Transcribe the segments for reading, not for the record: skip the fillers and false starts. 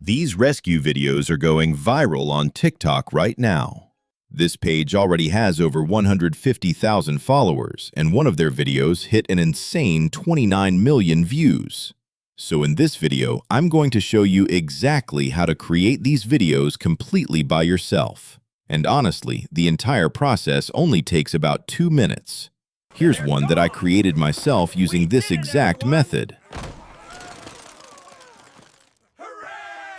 These rescue videos are going viral on TikTok right now. This page already has over 150,000 followers, and one of their videos hit an insane 29 million views. So in this video, I'm going to show you exactly how to create these videos completely by yourself. And honestly, the entire process only takes about 2 minutes. Here's one that I created myself using this exact method.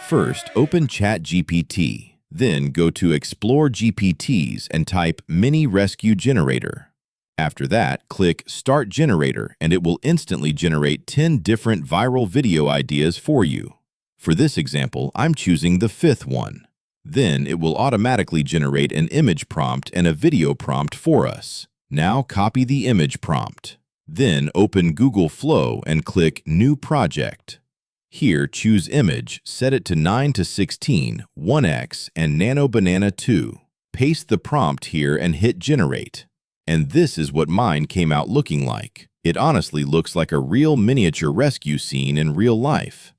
First, open ChatGPT. Then go to Explore GPTs and type Mini Rescue Generator. After that, click Start Generator and it will instantly generate 10 different viral video ideas for you. For this example, I'm choosing the 5th one. Then it will automatically generate an image prompt and a video prompt for us. Now copy the image prompt. Then open Google Flow and click New Project. Here, choose Image, set it to 9:16, 1x, and Nano Banana 2. Paste the prompt here and hit Generate. And this is what mine came out looking like. It honestly looks like a real miniature rescue scene in real life.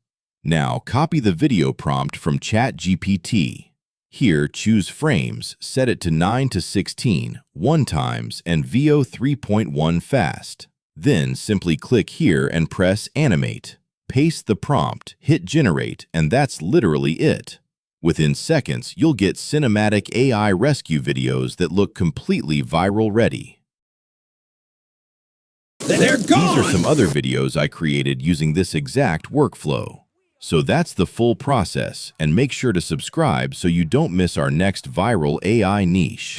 Now, copy the video prompt from ChatGPT. Here, choose Frames, set it to 9:16, 1x, and VO 3.1 fast. Then simply click here and press Animate. Paste the prompt, hit Generate, and that's literally it. Within seconds, you'll get cinematic AI rescue videos that look completely viral ready. They're gone! These are some other videos I created using this exact workflow. So that's the full process, and make sure to subscribe so you don't miss our next viral AI niche.